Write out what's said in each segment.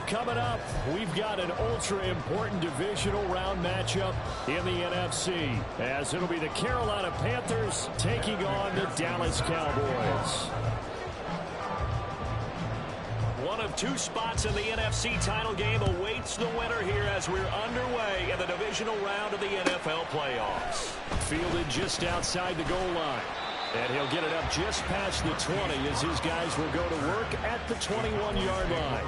coming up, we've got an ultra-important divisional round matchup in the NFC, as it'll be the Carolina Panthers taking on the Dallas Cowboys. One of two spots in the NFC title game awaits the winner here as we're underway in the divisional round of the NFL playoffs. Fielded just outside the goal line. And he'll get it up just past the 20 as his guys will go to work at the 21-yard line.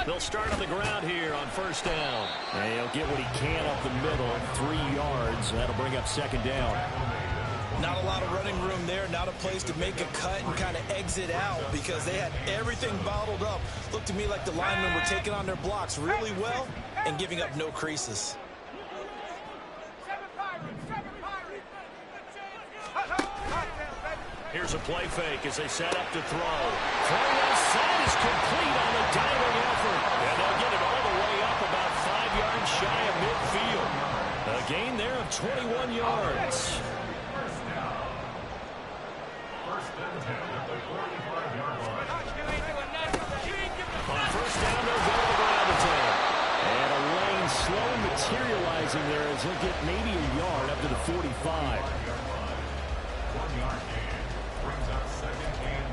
They'll start on the ground here on first down. And he'll get what he can up the middle, 3 yards. That'll bring up second down. Not a lot of running room there, not a place to make a cut and kind of exit out because they had everything bottled up. Looked to me like the linemen were taking on their blocks really well and giving up no creases. Here's a play fake as they set up to throw. Throw inside is complete on the diving effort. And they'll get it all the way up about 5 yards shy of midfield. A gain there of 21 yards. On first down, they'll go to the ground attack. And a lane slow materializing there as he'll get maybe a yard up to the 45. 1 yard gain. Brings up 2nd and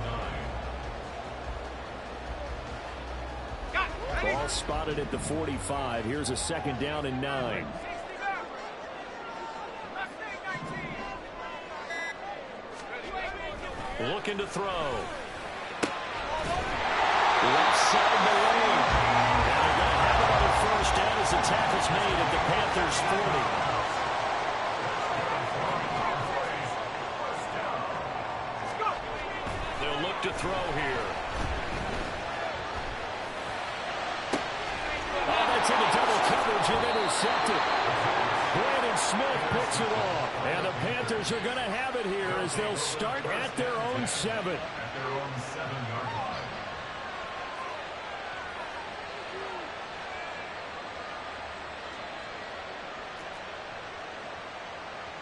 9. Ball spotted at the 45. Here's a second down and 9. Looking to throw. Left side the lane. And they're going to have another first down as the tackle's made at the Panthers 40. They'll look to throw here. Oh, that's into double coverage and intercepted. Brandon Smith picks it off. And the Panthers are going to have it here as they'll start at their own 7. At their own 7-yard line.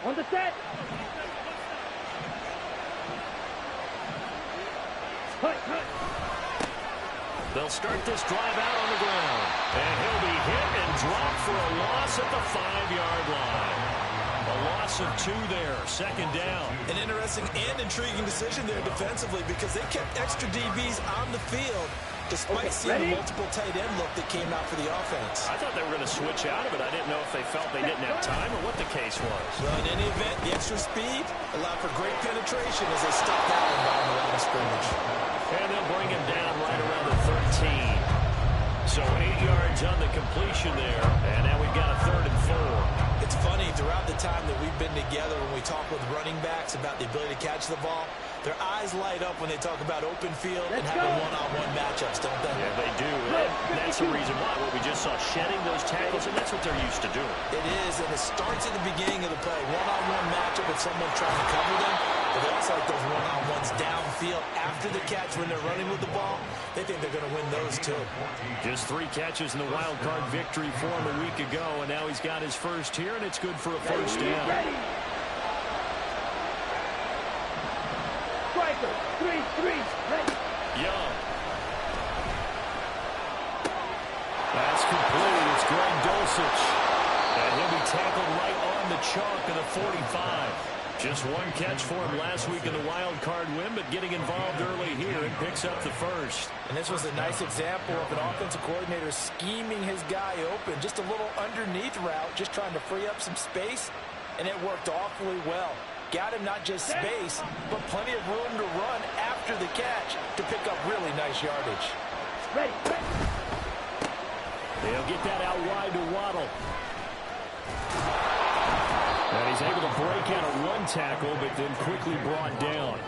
On the set. They'll start this drive out on the ground. And he'll be hit and dropped for a loss at the 5-yard line. A loss of 2 there, second down. An interesting and intriguing decision there defensively because they kept extra DBs on the field despite seeing the multiple tight end look that came out for the offense. I thought they were going to switch out of it. I didn't know if they felt they didn't have time or what the case was. Well, in any event, the extra speed allowed for great penetration as they stopped that one by the line of scrimmage. And they'll bring him down right around the 13. So 8 yards on the completion there. And now we've got a 3rd and 4. It's funny, throughout the time that we've been together when we talk with running backs about the ability to catch the ball, their eyes light up when they talk about open field and having one-on-one matchups, don't they? Yeah, they do. And that's the reason why what we just saw, shedding those tackles, and that's what they're used to doing. It is, and it starts at the beginning of the play. One-on-one matchup with someone trying to cover them, but they also like those one-on-ones downfield after the catch when they're running with the ball. They think they're going to win those, too. Just 3 catches in the wild card victory for him a week ago, and now he's got his first here, and it's good for a first down. Striker, 3-3, ready. Young. That's complete. It's Greg Dulcich. And he'll be tackled right on the chalk of the 45. Just 1 catch for him last week in the wild card win, but getting involved early here and picks up the first. And this was a nice example of an offensive coordinator scheming his guy open. Just a little underneath route, just trying to free up some space, and it worked awfully well. Got him not just space, but plenty of room to run after the catch to pick up really nice yardage. Ready. They'll get that out wide to Waddle. And he's able to break out of 1 tackle, but then quickly brought down.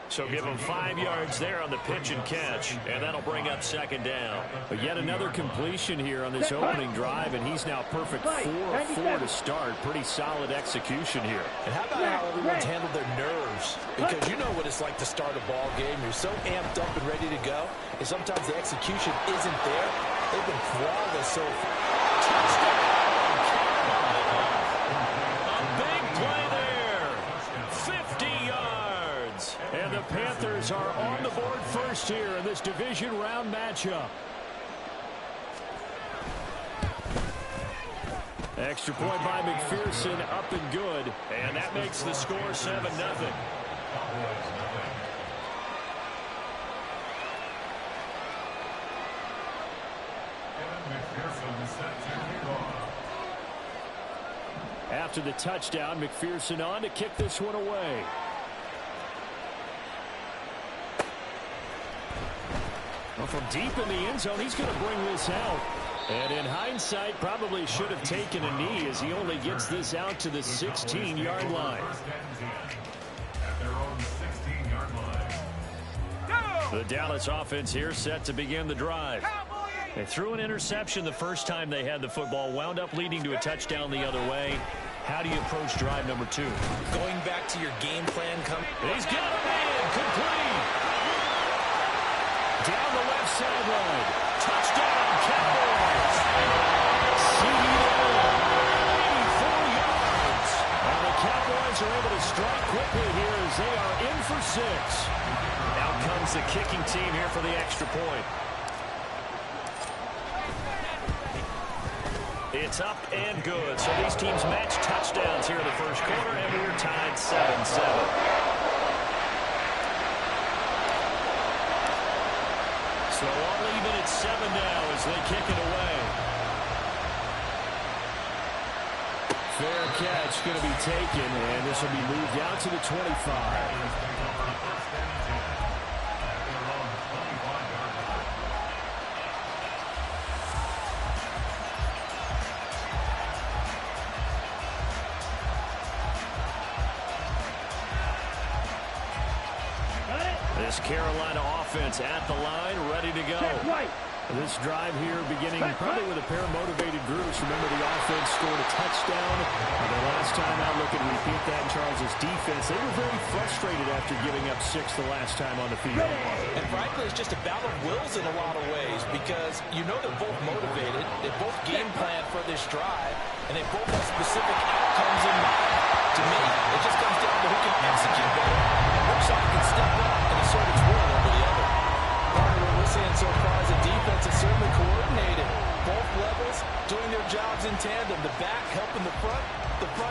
So give him 5 yards there on the pitch and catch, and that'll bring up second down. But yet another completion here on this opening drive, and he's now perfect 4-4 to start. Pretty solid execution here. And how about how everyone's handled their nerves? Because you know what it's like to start a ball game. You're so amped up and ready to go, and sometimes the execution isn't there. They've been flawless so far. Touchdown! A big play there. 50 yards. And the Panthers are on the board first here in this division round matchup. Extra point by McPherson, up and good. And that makes the score 7-0. After the touchdown, McPherson on to kick this one away. Well, from deep in the end zone, he's going to bring this out. And in hindsight, probably should have taken a knee as he only gets this out to the 16-yard line. The Dallas offense here set to begin the drive. They threw an interception the first time they had the football, wound up leading to a touchdown the other way. How do you approach drive number 2? Going back to your game plan. He's got a man, complete. Down the left sideline. Touchdown, Cowboys. CD 84 yards. And the Cowboys are able to strike quickly here as they are in for 6. Out comes the kicking team here for the extra point. It's up and good. So these teams match touchdowns here in the first quarter, and we're tied 7-7. So all even at 7 now as they kick it away. Fair catch going to be taken, and this will be moved out to the 25. This Carolina offense at the line, ready to go. This drive here beginning probably with a pair of motivated groups. Remember, the offense scored a touchdown. And the last time out, looking to repeat that in Charles' defense. They were very frustrated after giving up 6 the last time on the field. And frankly, it's just a battle of wills in a lot of ways because you know they're both motivated. They both game plan for this drive, and they both have specific outcomes in mind. To me, it just comes down to who can execute better and which side can step up and assert its will over the other. Part of what we're seeing so far is the defense is certainly coordinated. Both levels doing their jobs in tandem. The back helping the front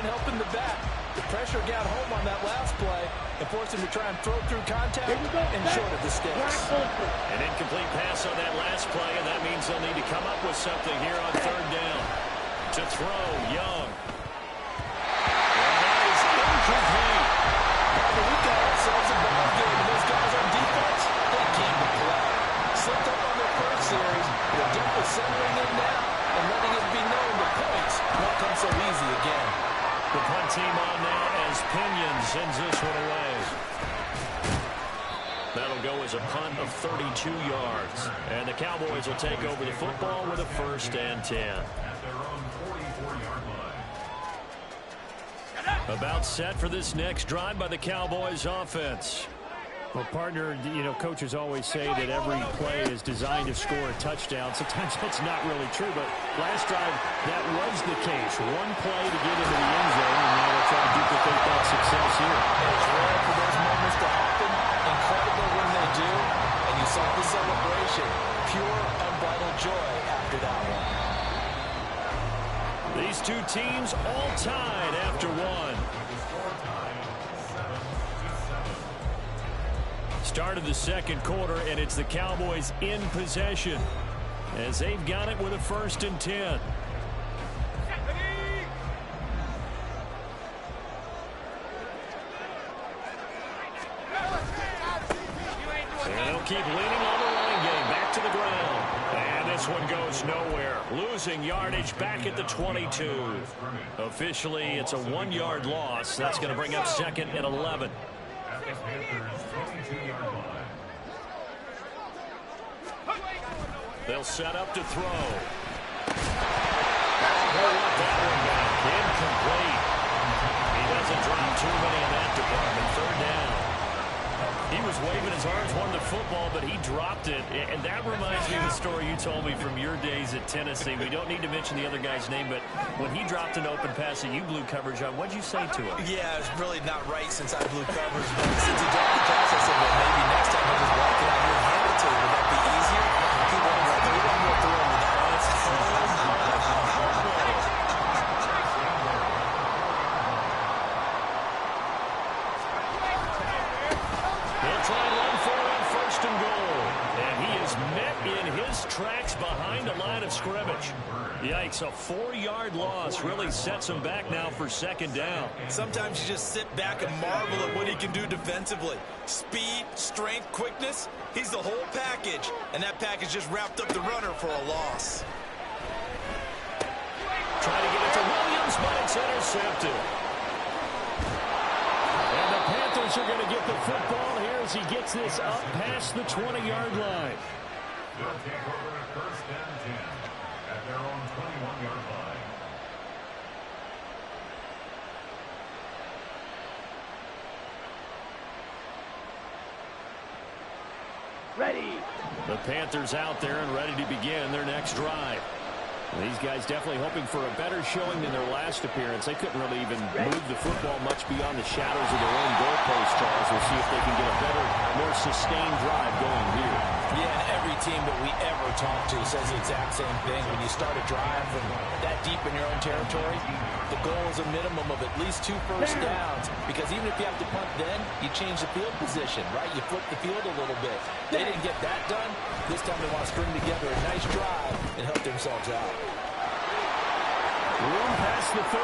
helping the back. The pressure got home on that last play and forced him to try and throw through contact and short of the sticks. An incomplete pass on that last play, and that means they'll need to come up with something here on 3rd down. To throw, Young. Incomplete. We've got ourselves a ball game, and those guys on defense, they came to play. Slipped up on their first series, they're definitely settling in now and letting it be known the points won't come so easy again. The punt team on now as Pinion sends this one away. That'll go as a punt of 32 yards. And the Cowboys will take over the football with a 1st and 10. About set for this next drive by the Cowboys offense. Well, partner, you know, coaches always say that every play is designed to score a touchdown. Sometimes that's not really true, but last drive, that was the case. One play to get into the end zone, and now they'll try to duplicate that success here. It's rare for those moments to happen. Incredible when they do. And you saw the celebration. Pure, unbridled joy after that one. These two teams all tied after one. Start of the second quarter, and it's the Cowboys in possession as they've got it with a 1st and 10. And they'll keep leaning on the running game. Back to the ground. And this one goes nowhere. Losing yardage back at the 22. Officially, it's a 1-yard loss. That's going to bring up 2nd and 11. at the Panthers' 22-yard line. They'll set up to throw. That one back. Incomplete. He doesn't drop too many in that department. Third down. He was waving his arms, wanted the football, but he dropped it. And that reminds me of the story you told me from your days at Tennessee. We don't need to mention the other guy's name, but when he dropped an open pass that you blew coverage on, what'd you say to him? Yeah, it's really not right since I blew coverage. But since he dropped the pass, I said, well, maybe next time I'll just walk it out here and hand it to him. Would that be easier? He won't go through with that. They'll try and run for it on first and goal. And he is met in his tracks behind the line of scrimmage. Yikes, a 4-yard loss really sets him back now for second down. Sometimes you just sit back and marvel at what he can do defensively. Speed, strength, quickness, he's the whole package. And that package just wrapped up the runner for a loss. Trying to get it to Williams, but it's intercepted. And the Panthers are going to get the football here as he gets this up past the 20-yard line. They'll take over at first and 10 at their own 21-yard line. Ready. The Panthers out there and ready to begin their next drive. These guys definitely hoping for a better showing than their last appearance. They couldn't really even move the football much beyond the shadows of their own goalpost, Charles. We'll see if they can get a better, more sustained drive going here. Yeah, and every team that we ever talk to says the exact same thing. When you start a drive from that deep in your own territory, the goal is a minimum of at least 2 first downs. Because even if you have to punt then, you change the field position, right? You flip the field a little bit. They didn't get that done. This time they want to string together a nice drive and help themselves out. Room past the 35.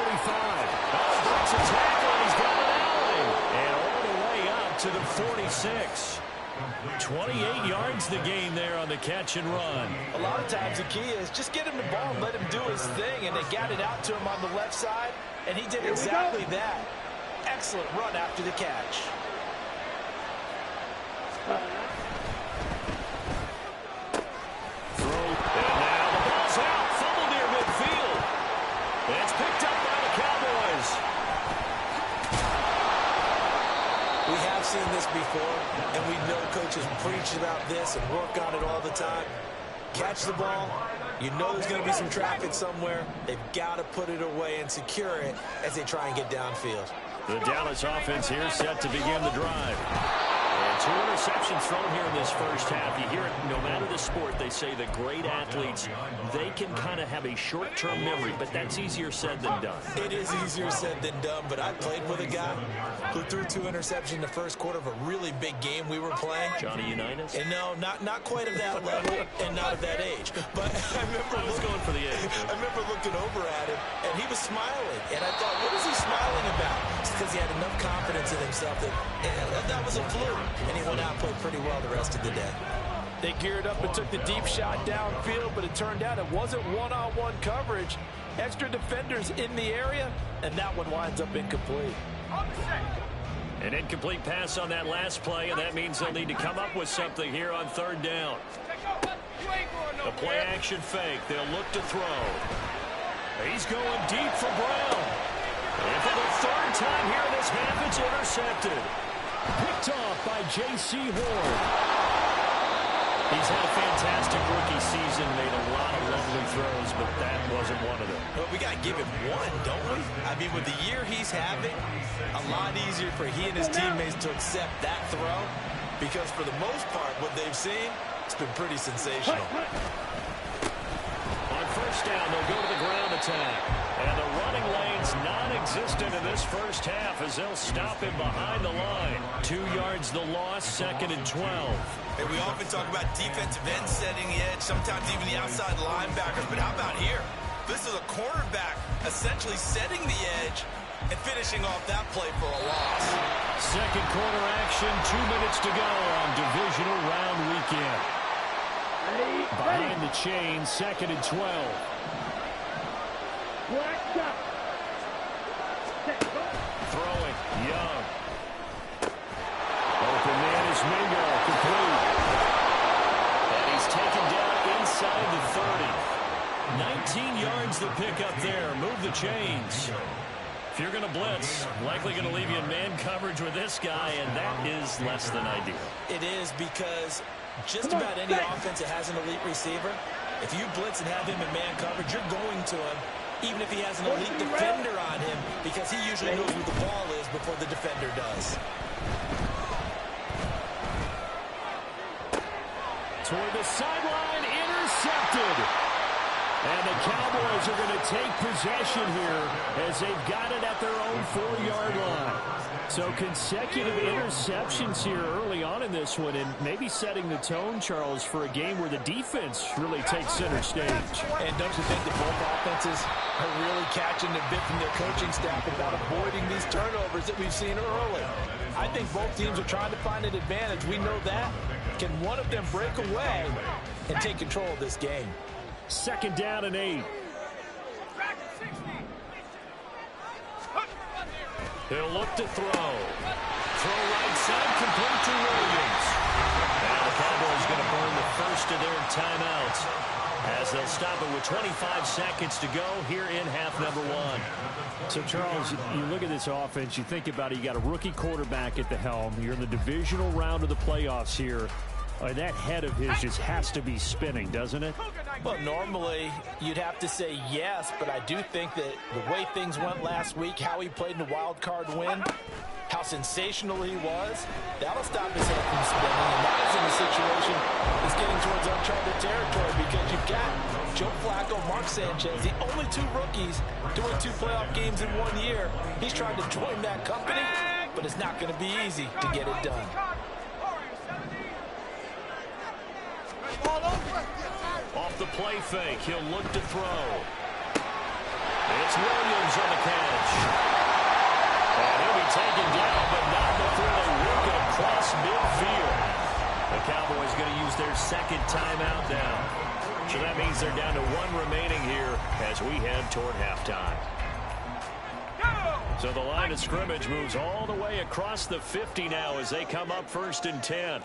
Breaks a tackle, and he's got an alley. And all the way up to the 46. 28 yards the gain there on the catch and run. A lot of times the key is just get him the ball and let him do his thing. And they got it out to him on the left side, and he did exactly that. Excellent run after the catch. It's picked up by the Cowboys. We have seen this before, and we know coaches preach about this and work on it all the time. Catch the ball. You know there's going to be some traffic somewhere. They've got to put it away and secure it as they try and get downfield. The Dallas offense here set to begin the drive. And 2 interceptions thrown here in this first half. You hear it, no matter the sport, they say the great athletes, they can kind of have a short-term memory, but that's easier said than done. It is easier said than done, but I played with a guy who threw 2 interceptions in the first quarter of a really big game we were playing. Johnny Unitas? And no, not quite of that level and not of that age. But I remember going for the age. I remember looking over at him, and he was smiling. And I thought, what is he smiling about? It's because he had enough confidence in himself that that was a fluke. And he went out and played pretty well the rest of the day. They geared up and took the deep shot downfield, but it turned out it wasn't one-on-one coverage. Extra defenders in the area, and that one winds up incomplete. An incomplete pass on that last play, and that means they'll need to come up with something here on third down. The play action fake. They'll look to throw. He's going deep for Brown. And for the third time here in this half, it's intercepted. Picked off by J.C. Horn. He's had a fantastic rookie season, made a lot of lovely throws, but that wasn't one of them. Well, we got to give him one, don't we? I mean, with the year he's having, a lot easier for he and his teammates to accept that throw, because for the most part, what they've seen, it's been pretty sensational. On first down, they'll go to the ground attack. And the running lane's non-existent in this first half as they'll stop him behind the line. 2 yards the loss, 2nd and 12. And we often talk about defensive ends setting the edge, sometimes even the outside linebackers. But how about here? This is a cornerback essentially setting the edge and finishing off that play for a loss. Second quarter action, 2 minutes to go on divisional round weekend. Behind the chain, 2nd and 12. Throwing, Young. Mingo, complete. And he's taken down inside the 30. 19 yards to pick up there. Move the chains. If you're going to blitz, likely going to leave you in man coverage with this guy, and that is less than ideal. It is, because just about any offense that has an elite receiver, if you blitz and have him in man coverage, you're going to him, even if he has an elite defender on him, because he usually knows where the ball is before the defender does. Toward the sideline, intercepted. And the Cowboys are going to take possession here as they've got it at their own 4-yard line. So consecutive interceptions here early on in this one, and maybe setting the tone, Charles, for a game where the defense really takes center stage. And don't you think that both offenses are really catching a bit from their coaching staff about avoiding these turnovers that we've seen early? I think both teams are trying to find an advantage. We know that. Can one of them break away and take control of this game? 2nd down and 8. He'll look to throw. Throw right side, complete to Williams. Now the Cowboys going to burn the first of their timeouts as they'll stop it with 25 seconds to go here in half number 1. So, Charles, you look at this offense, you think about it, you got a rookie quarterback at the helm. You're in the divisional round of the playoffs here. That head of his just has to be spinning, doesn't it? Well, normally you'd have to say yes, but I do think that the way things went last week, how he played in the wild card win, how sensational he was, that'll stop his head from spinning. And that is in a situation that's getting towards uncharted territory, because you've got Joe Flacco, Mark Sanchez, the only 2 rookies doing 2 playoff games in 1 year. He's trying to join that company, but it's not going to be easy to get it done. Off the play fake, he'll look to throw. It's Williams on the catch. And he'll be taken down, but not before they work it across midfield. The Cowboys going to use their 2nd timeout now. So that means they're down to 1 remaining here as we head toward halftime. So the line of scrimmage moves all the way across the 50 now as they come up 1st and 10.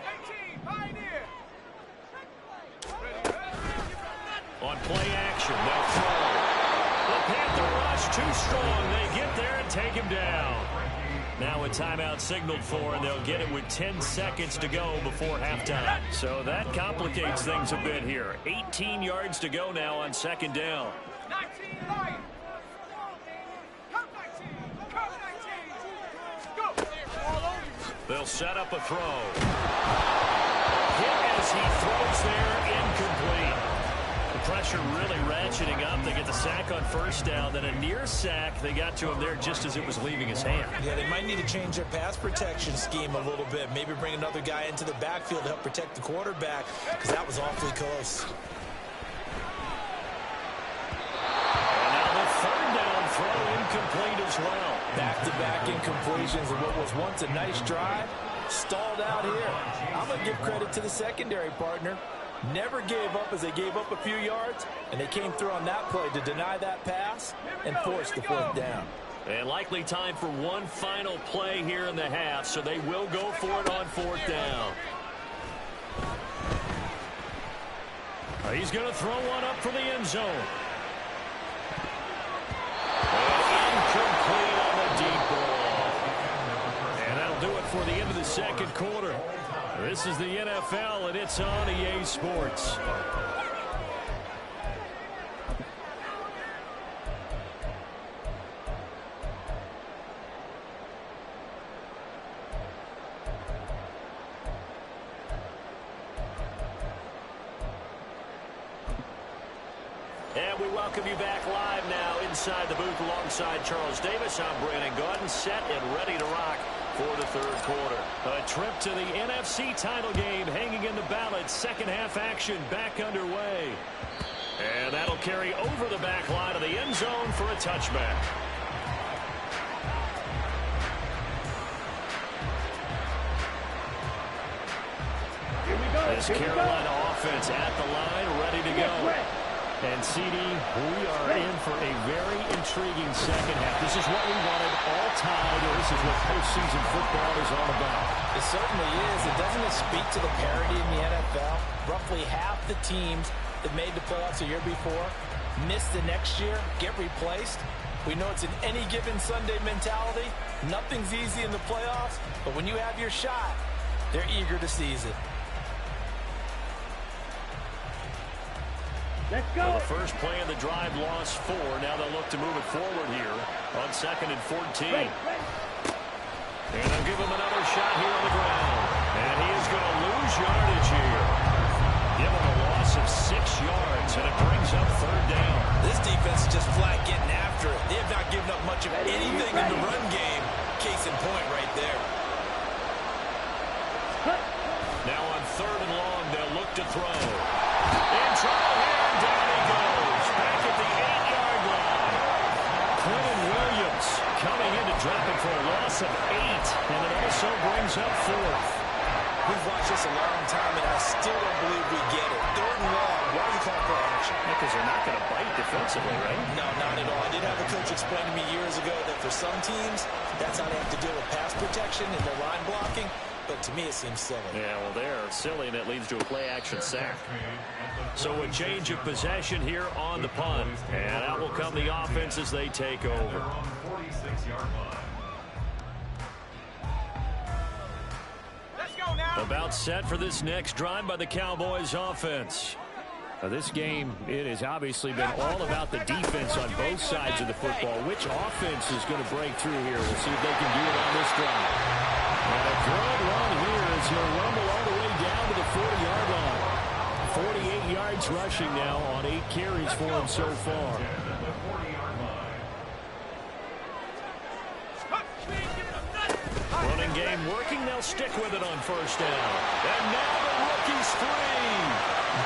On play action, they'll throw. The Panther rush too strong. They get there and take him down. Now a timeout signaled for, and they'll get it with 10 seconds to go before halftime. So that complicates things a bit here. 18 yards to go now on 2nd down. They'll set up a throw. Hit as he throws there, incomplete. Pressure really ratcheting up. They get the sack on 1st down, then a near sack. They got to him there just as it was leaving his hand. Yeah, they might need to change their pass protection scheme a little bit. Maybe bring another guy into the backfield to help protect the quarterback, because that was awfully close. And now the 3rd down throw incomplete as well. Back-to-back incompletions of what was once a nice drive, stalled out here. I'm going to give credit to the secondary partner. Never gave up as they gave up a few yards, and they came through on that play to deny that pass and force the 4th down. And likely time for one final play here in the half, so they will go for it on 4th down. He's going to throw one up for the end zone. And incomplete on the deep ball. And that'll do it for the end of the 2nd quarter. This is the NFL, and it's on EA Sports. And we welcome you back live now inside the booth alongside Charles Davis. I'm Brandon Gaudin, set and ready to rock for the 3rd quarter. A trip to the NFC title game hanging in the balance. 2nd half action back underway. And that'll carry over the back line of the end zone for a touchback. Here we go. This Carolina offense at the line, ready to go. And CD, we are in for a very intriguing second half. This is what we wanted all time. This is what postseason football is all about. It certainly is. And doesn't it speak to the parity in the NFL? Roughly half the teams that made the playoffs a year before miss the next year, get replaced. We know it's an any given Sunday mentality. Nothing's easy in the playoffs, but when you have your shot, they're eager to seize it. Let's go. Well, the first play of the drive lost 4. Now they'll look to move it forward here on 2nd and 14. Ready. And they'll give him another shot here on the ground. And he is going to lose yardage here. Give him a loss of 6 yards, and it brings up 3rd down. This defense is just flat getting after it. They have not given up much of anything in the run game. Case in point right there. Now on 3rd and long, they'll look to throw. In trouble here. Down he goes. Back at the 8-yard line. Quentin Williams coming in to drop it for a loss of 8. And it also brings up 4th. We've watched this a long time, and I still don't believe we get it. 3rd and long. Why are you calling for action? Because they're not going to bite defensively, right? No, not at all. I did have a coach explain to me years ago that for some teams, that's how they have to deal with pass protection and their line blocking. But to me, it seems silly. Yeah, well, they're silly, and it leads to a play-action sack. So a change of possession here on the punt. And out will come the offense as they take over. About set for this next drive by the Cowboys offense. This game, it has obviously been all about the defense on both sides of the football. Which offense is going to break through here? We'll see if they can do it on this drive. And a good run here as he'll rumble all the way down to the 40-yard line. 48 yards rushing now on 8 carries for him so far. Running game working. They'll stick with it on 1st down. And now the rookie's free.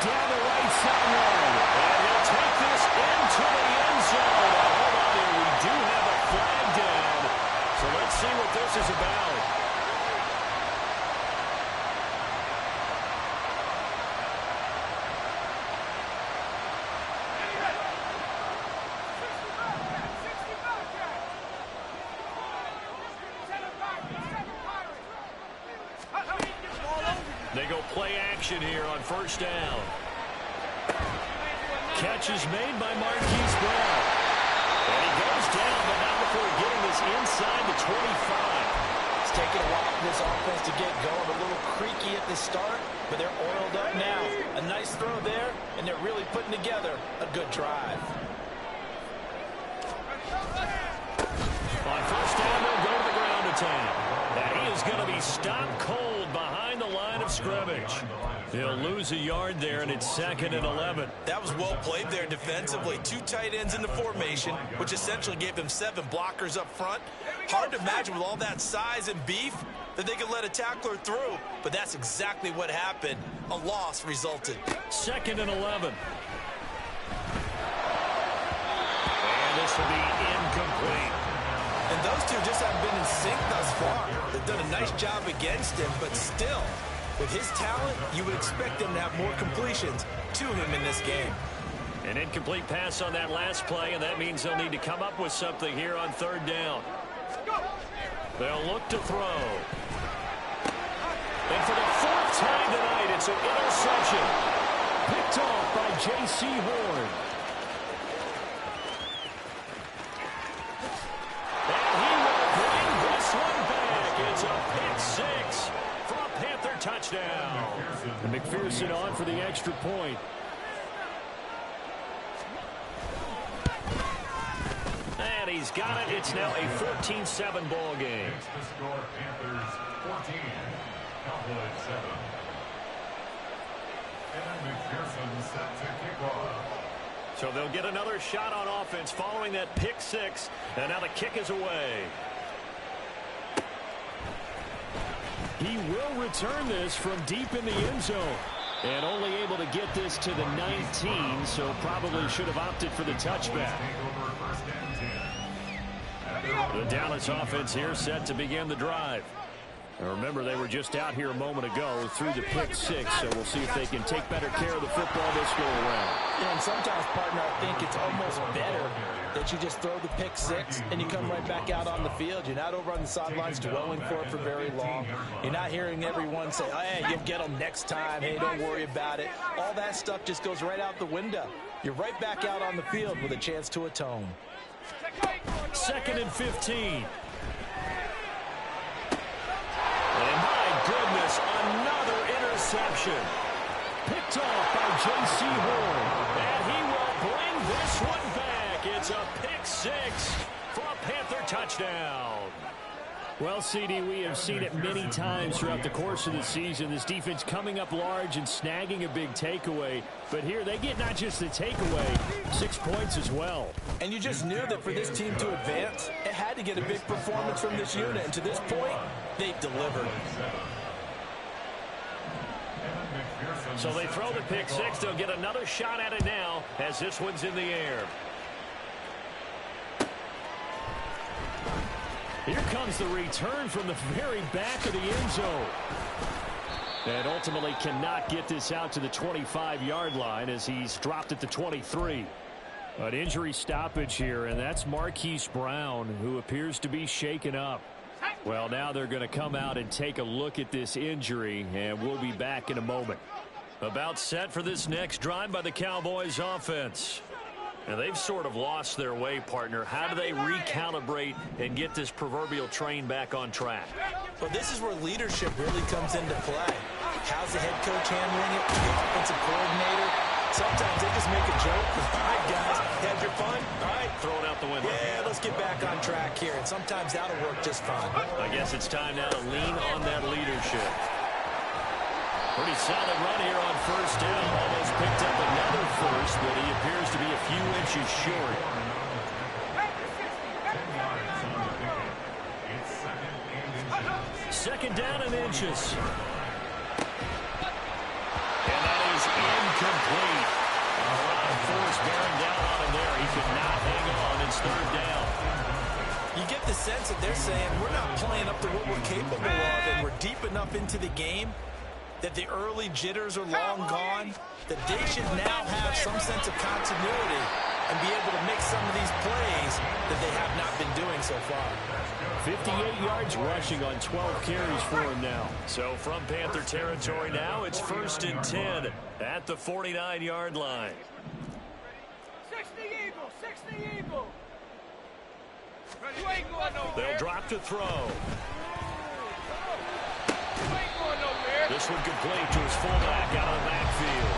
Down the right sideline. And he'll take this into the end zone. Hold on here. We do have a flag down. So let's see what this is about. They go play action here on 1st down. Catch is made by Marquise Brown. And he goes down, but not before getting this inside the 25. It's taken a while for this offense to get going. A little creaky at the start, but they're oiled up now. A nice throw there, and they're really putting together a good drive. On 1st down, they'll go to the ground attack. And he is going to be stopped cold behind the line of scrimmage. He'll lose a yard there, and it's 2nd and 11. That was well played there defensively. 2 tight ends in the formation, which essentially gave them 7 blockers up front. Hard to imagine with all that size and beef that they could let a tackler through, but that's exactly what happened. A loss resulted. 2nd and 11. And this will be incomplete. And those two just haven't been in sync thus far. They've done a nice job against him, but still, with his talent, you would expect them to have more completions to him in this game. An incomplete pass on that last play, and that means they'll need to come up with something here on 3rd down. They'll look to throw. And for the 4th time tonight, it's an interception. Picked off by J.C. Horn. And he will bring this one back. It's a pick 6 for a Panther touchdown. And McPherson on for the extra point. And he's got it. It's now a 14-7 ball game. The score, Panthers 14, Cowboys 7. And McPherson set to kick off. So they'll get another shot on offense following that pick 6. And now the kick is away. He will return this from deep in the end zone. And only able to get this to the 19, so probably should have opted for the touchback. The Dallas offense here set to begin the drive. And remember, they were just out here a moment ago through the pick six, so we'll see if they can take better care of the football this go around. Yeah, and sometimes, partner, I think it's almost better that you just throw the pick six and you come right back out on the field. You're not over on the sidelines dwelling for it for very long. You're not hearing everyone say, oh, hey, you'll get them next time. Hey, don't worry about it. All that stuff just goes right out the window. You're right back out on the field with a chance to atone. 2nd and 15. And my goodness, another interception. Picked off by J.C. Horn. And he will bring this one back. It's a pick six for a Panther touchdown. Well, CD, we have seen it many times throughout the course of the season. This defense coming up large and snagging a big takeaway. But here they get not just the takeaway, 6 points as well. And you just knew that for this team to advance, it had to get a big performance from this unit. And to this point, they've delivered. So they throw the pick six. They'll get another shot at it now as this one's in the air. Here comes the return from the very back of the end zone. And ultimately cannot get this out to the 25-yard line as he's dropped at the 23. An injury stoppage here, and that's Marquise Brown, who appears to be shaken up. Well, now they're going to come out and take a look at this injury, and we'll be back in a moment. About set for this next drive by the Cowboys offense. And they've sort of lost their way, partner. How do they recalibrate and get this proverbial train back on track? Well, this is where leadership really comes into play. How's the head coach handling it? The offensive coordinator? Sometimes they just make a joke. All right, guys, had your fun? All right. Throw it out the window. Yeah, let's get back on track here. And sometimes that'll work just fine. I guess it's time now to lean on that leadership. Pretty solid run here on first down. Almost picked up another first, but he appears to be a few inches short. Second down and inches. And that is incomplete. A lot of force bearing down on him there. He could not hang on. It's third down. You get the sense that they're saying we're not playing up to what we're capable of, and we're deep enough into the game that the early jitters are long gone, that they should now have some sense of continuity and be able to make some of these plays that they have not been doing so far. 58 yards rushing on 12 carries for him now. So from Panther territory now, it's 1st and 10 at the 49-yard line. 60 Eagle, 60 Eagle. You ain't going nowhere. They'll drop to throw. You ain't going nowhere. This one complete to his fullback out of the backfield.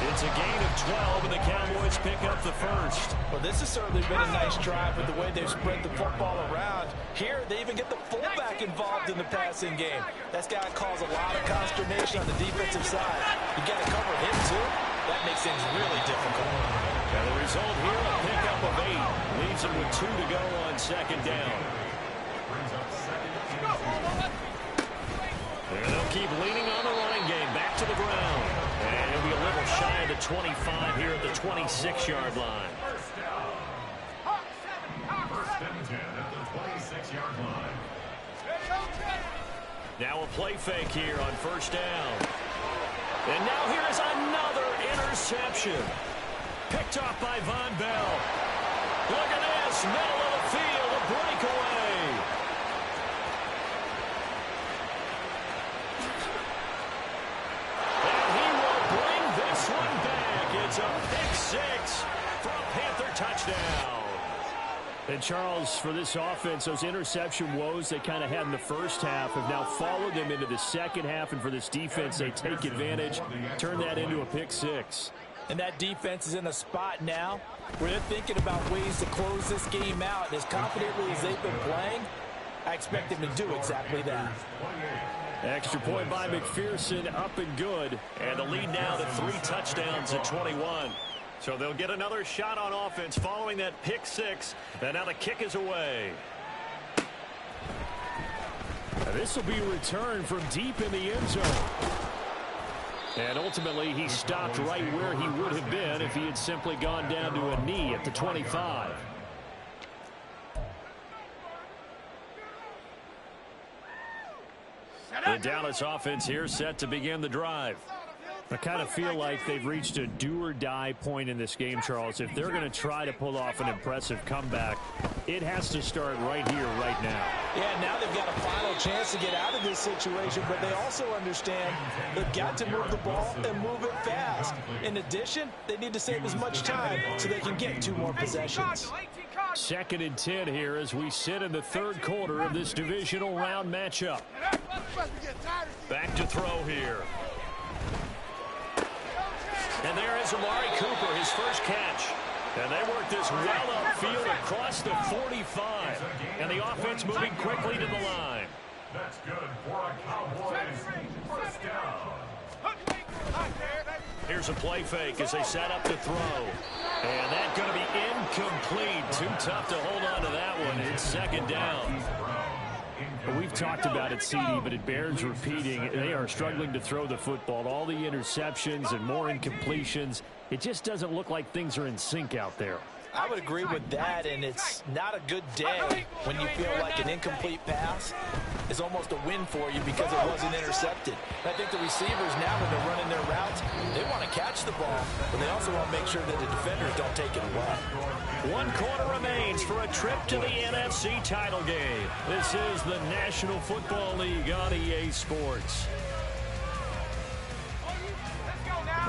It's a gain of 12, and the Cowboys pick up the first. Well, this has certainly been a nice drive with the way they've spread the football around. Here, they even get the fullback involved in the passing game. That's got to cause a lot of consternation on the defensive side. You got to cover him, too. That makes things really difficult. And the result here, a pickup of 8. Leaves him with 2 to go on second down. And they'll keep leaning on the running game. Back to the ground. And he'll be a little shy of the 25 here at the 26-yard line. First and 10 at the 26-yard line. Now a play fake here on first down. And now here is another interception. Picked off by Von Bell. Look at this, middle of the field, a breakaway. And he will bring this one back. It's a pick six for a Panther touchdown. And Charles, for this offense, those interception woes they kind of had in the first half have now followed them into the second half. And for this defense, they take advantage, turn that into a pick six. And that defense is in a spot now where they're thinking about ways to close this game out. And as confidently as they've been playing, I expect them to do exactly that. Extra point by McPherson, up and good. And the lead now to 3 touchdowns at 21. So they'll get another shot on offense following that pick six. And now the kick is away. This will be returned from deep in the end zone. And ultimately, he stopped right where he would have been if he had simply gone down to a knee at the 25. The Dallas offense here set to begin the drive. I kind of feel like they've reached a do-or-die point in this game, Charles. If they're going to try to pull off an impressive comeback, it has to start right here, right now. Yeah, now they've got a final chance to get out of this situation, but they also understand they've got to move the ball and move it fast. In addition, they need to save as much time so they can get 2 more possessions. 2nd and 10 here as we sit in the 3rd quarter of this divisional round matchup. Back to throw here. And there is Amari Cooper, his first catch. And they work this well upfield across the 45. And the offense moving quickly to the line. That's good for a Cowboys first down. Here's a play fake as they set up to throw. And that's going to be incomplete. Too tough to hold on to that one. It's 2nd down. We've talked about it, CD, but it bears repeating. They are struggling to throw the football. All the interceptions and more incompletions. It just doesn't look like things are in sync out there. I would agree with that, and it's not a good day when you feel like an incomplete pass is almost a win for you because it wasn't intercepted. I think the receivers now, when they're running their routes, they want to catch the ball, but they also want to make sure that the defenders don't take it away. 1 quarter remains for a trip to the NFC title game. This is the National Football League on EA Sports.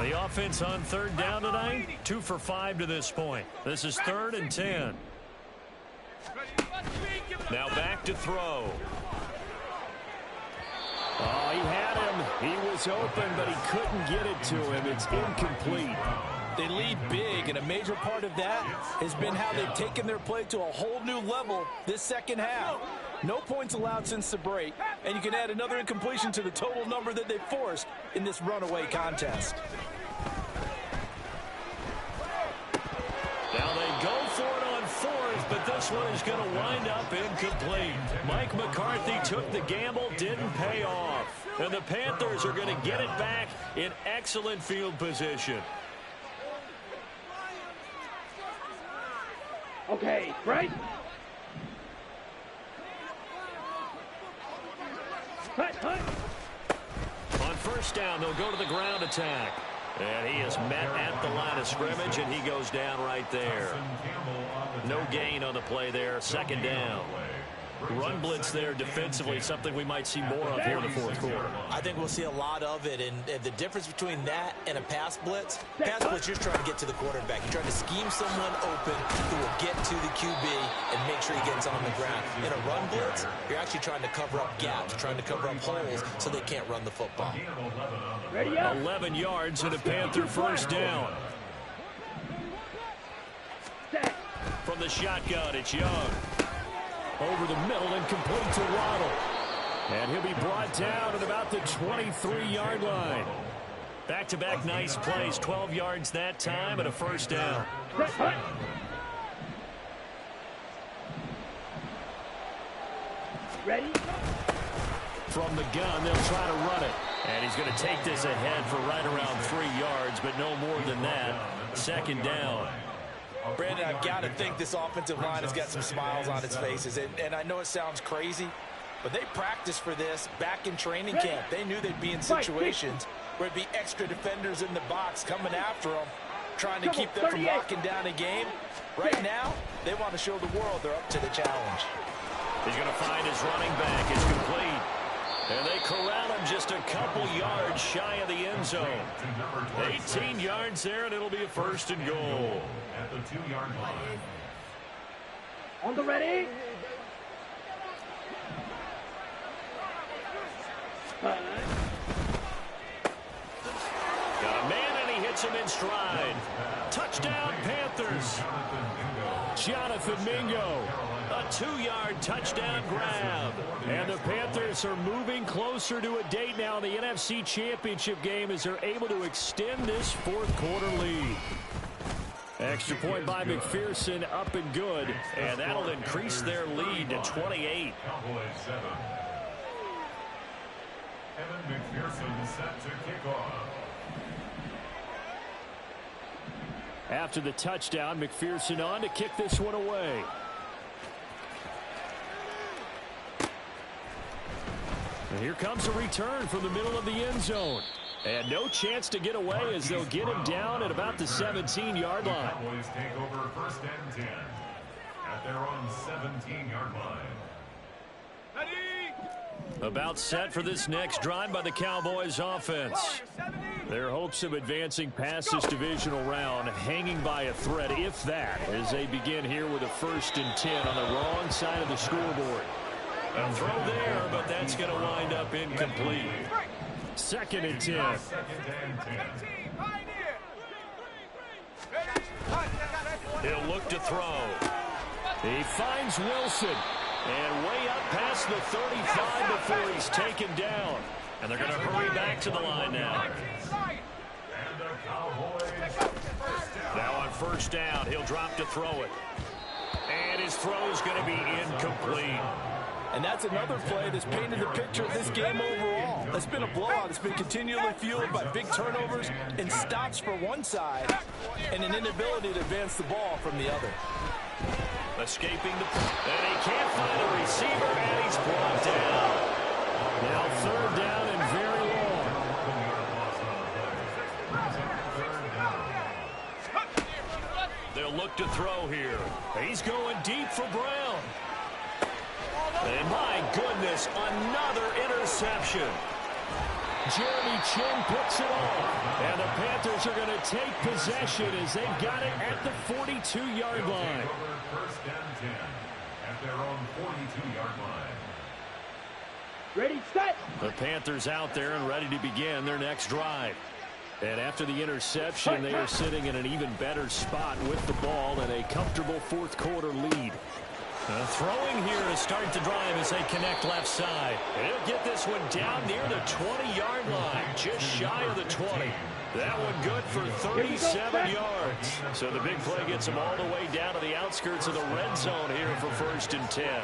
The offense on 3rd down tonight, 2 for 5 to this point. This is 3rd and 10. Now back to throw. Oh, he had him. He was open, but he couldn't get it to him. It's incomplete. They lead big, and a major part of that has been how they've taken their play to a whole new level this 2nd half. No points allowed since the break, and you can add another incompletion to the total number that they forced in this runaway contest. Now they go for it on 4th, but this one is going to wind up incomplete. Mike McCarthy took the gamble, didn't pay off. And the Panthers are going to get it back in excellent field position. Okay, right? On 1st down, they'll go to the ground attack. And he is met at the line of scrimmage, and he goes down right there. No gain on the play there, 2nd down. Run blitz there defensively, something we might see more of here in the 4th quarter. I think we'll see a lot of it, and the difference between that and a pass blitz, you're just trying to get to the quarterback. You're trying to scheme someone open who will get to the QB and make sure he gets on the ground. In a run blitz, you're actually trying to cover up gaps, trying to cover up holes so they can't run the football. 11 yards and a Panther 1st down. From the shotgun, it's Young. Over the middle and complete to Waddle. And he'll be brought down at about the 23-yard line. Back-to-back nice plays, 12 yards that time and a 1st down. Ready? From the gun, they'll try to run it. And he's going to take this ahead for right around 3 yards, but no more than that. 2nd down. Brandon, I've got to think this offensive line has got some smiles on its faces. And I know it sounds crazy, but they practiced for this back in training camp. They knew they'd be in situations where it'd be extra defenders in the box coming after them, trying to keep them from locking down a game. Right now, they want to show the world they're up to the challenge. He's going to find his running back. It's complete. And they corral him just a couple yards shy of the end zone. 18 yards there, and it'll be a 1st and goal. At the 2-yard line. On the ready? Got a man, and he hits him in stride. Touchdown, Panthers. Jonathan Mingo. A 2-yard touchdown grab. And the Panthers are moving closer to a date now in the NFC Championship game as they're able to extend this 4th quarter lead. Extra point by McPherson, up and good. And that'll increase their lead to 28. Cowboys 7. Evan McPherson set to kick off. After the touchdown, McPherson on to kick this one away. And here comes a return from the middle of the end zone. And no chance to get away as they'll get him down at about the 17-yard line. Cowboys take over 1st and 10 at their own 17-yard line. About set for this next drive by the Cowboys offense. Their hopes of advancing past this divisional round hanging by a thread, if that, as they begin here with a 1st and 10 on the wrong side of the scoreboard. A throw there, but that's going to wind up incomplete. 2nd and 10. He'll look to throw. He finds Wilson. And way up past the 35 before he's taken down. And they're going to hurry back to the line now. Now on 1st down, he'll drop to throw it. And his throw is going to be incomplete. And that's another play that's painted the picture of this game overall. It's been a blowout. It's been continually fueled by big turnovers and stops for one side and an inability to advance the ball from the other. Escaping the... And he can't find a receiver, and he's brought down. Now 3rd down and very long. They'll look to throw here. He's going deep for Brown. And my goodness, another interception. Jeremy Chinn picks it off. And the Panthers are going to take possession as they've got it at the 42-yard line. 1st and 10 at their own 42-yard line. Ready, set. The Panthers out there and ready to begin their next drive. And after the interception, they are sitting in an even better spot with the ball and a comfortable 4th quarter lead. Throwing here to start the drive as they connect left side. And he'll get this one down near the 20-yard line, just shy of the 20. That one good for 37 yards. So the big play gets him all the way down to the outskirts of the red zone here for 1st and 10.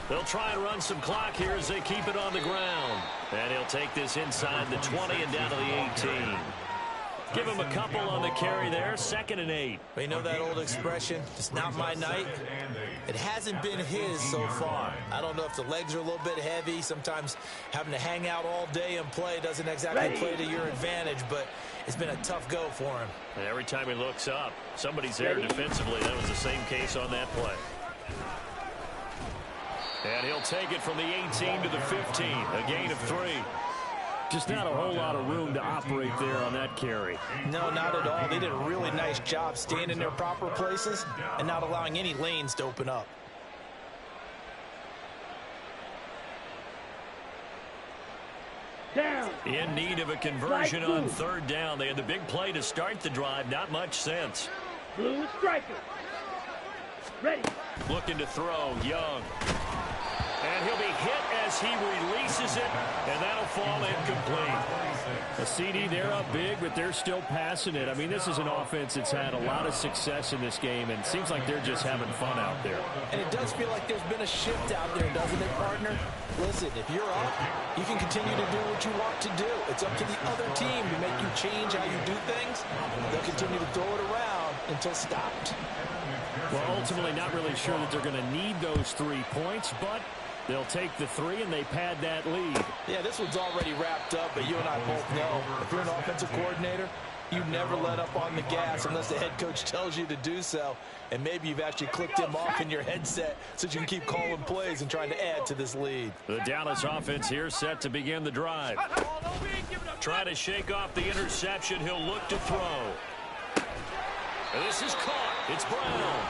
They'll try and run some clock here as they keep it on the ground. And he'll take this inside the 20 and down to the 18. Give him a couple on the carry there. 2nd and 8. But you know that old expression, it's not my night? It hasn't been his so far. I don't know if the legs are a little bit heavy. Sometimes having to hang out all day and play doesn't exactly play to your advantage, but it's been a tough go for him. And every time he looks up, somebody's there defensively. That was the same case on that play. And he'll take it from the 18 to the 15. A gain of 3. Just not a whole lot of room to operate there on that carry. No, not at all. They did a really nice job staying in their proper places and not allowing any lanes to open up. Down. In need of a conversion on 3rd down. They had the big play to start the drive. Not much sense. Blue striker. Ready. Looking to throw. Young. And he'll be hit as he releases it, and that'll fall incomplete. A CD, they're up big, but they're still passing it. I mean, this is an offense that's had a lot of success in this game, and it seems like they're just having fun out there. And it does feel like there's been a shift out there, doesn't it, partner? Listen, if you're up, you can continue to do what you want to do. It's up to the other team to make you change how you do things. They'll continue to throw it around until stopped. Well, ultimately, not really sure that they're going to need those 3 points, but they'll take the 3 and they pad that lead. Yeah, this one's already wrapped up, but you and I both know if you're an offensive coordinator, you never let up on the gas unless the head coach tells you to do so. And maybe you've actually clicked him off in your headset so you can keep calling plays and trying to add to this lead. The Dallas offense here set to begin the drive. Try to shake off the interception. He'll look to throw. And this is caught. It's Brown.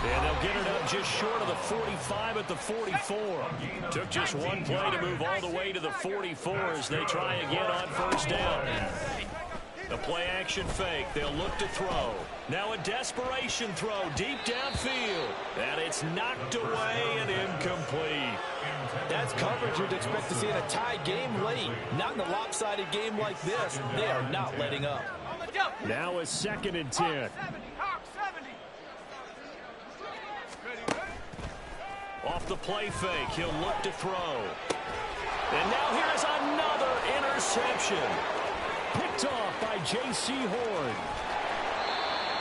And they'll get it up just short of the 45 at the 44. Took just one play to move all the way to the 44 as they try again on 1st down. The play action fake. They'll look to throw. Now a desperation throw deep downfield. And it's knocked away and incomplete. That's coverage you'd expect to see in a tie game late. Not in a lopsided game like this. They are not letting up. Now a 2nd and 10. Off the play fake, he'll look to throw. And now here's another interception. Picked off by J.C. Horn.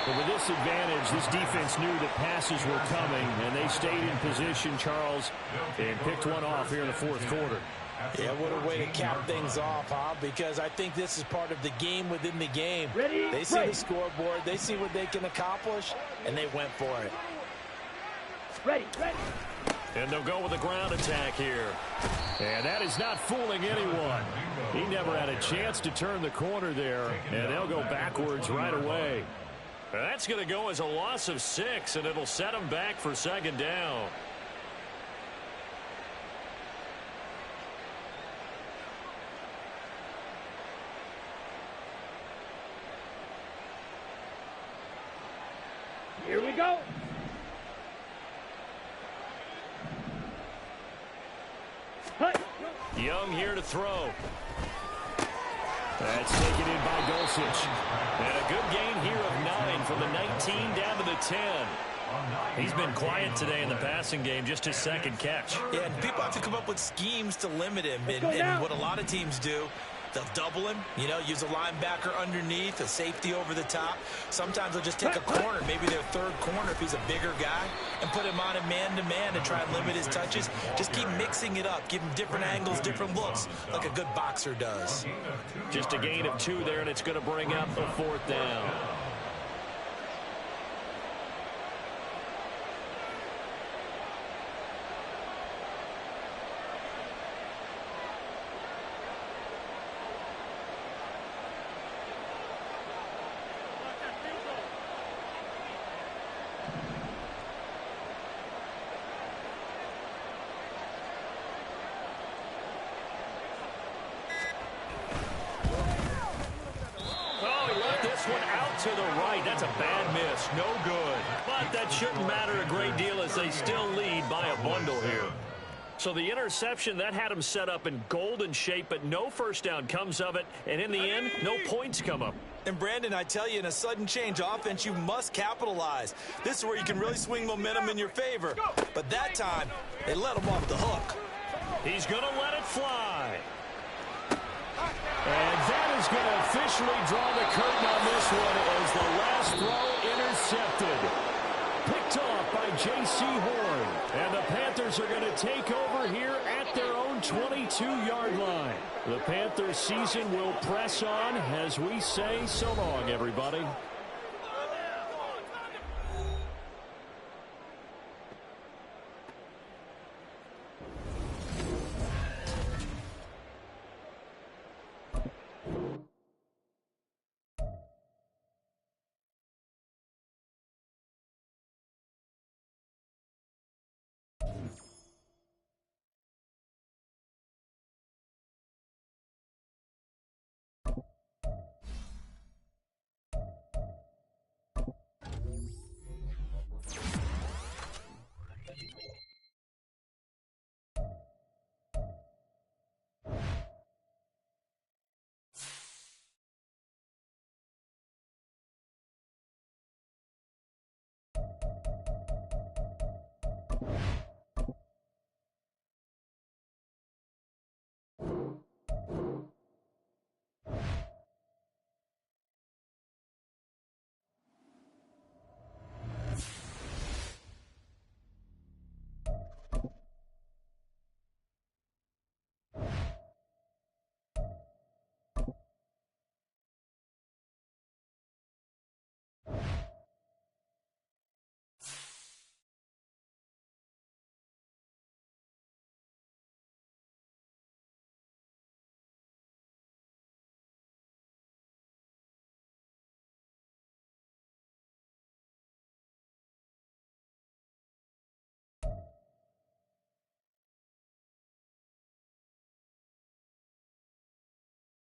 But with this advantage, this defense knew that passes were coming, and they stayed in position, Charles, and picked one off here in the fourth quarter. Yeah, what a way to cap things off, huh? Because I think this is part of the game within the game. They see the scoreboard, they see what they can accomplish, and they went for it. Ready. And they'll go with a ground attack here. And that is not fooling anyone. He never had a chance to turn the corner there, and they'll go backwards right away. That's going to go as a loss of 6, and it'll set them back for second down. Here we go. Young here to throw. That's taken in by Dulcich. And a good gain here of 9 from the 19 down to the 10. He's been quiet today in the passing game, just his second catch. Yeah, and people have to come up with schemes to limit him. And what a lot of teams do, they'll double him, use a linebacker underneath, a safety over the top. Sometimes they'll just take a corner, maybe their third corner if he's a bigger guy, and put him on a man-to-man to try and limit his touches. Just keep mixing it up, give him different angles, different looks, like a good boxer does. Just a gain of 2 there, and it's going to bring up a 4th down. To the right. That's a bad miss. No good. But that shouldn't matter a great deal as they still lead by a bundle here. So the interception, that had him set up in golden shape, but no first down comes of it. And in the end, no points come up. And Brandon, I tell you, in a sudden change offense, you must capitalize. This is where you can really swing momentum in your favor. But that time, they let him off the hook. He's going to let it fly. And that is going to officially draw the curtain on this one as the last throw intercepted. Picked off by J.C. Horn. And the Panthers are going to take over here at their own 22-yard line. The Panthers season will press on as we say so long, everybody.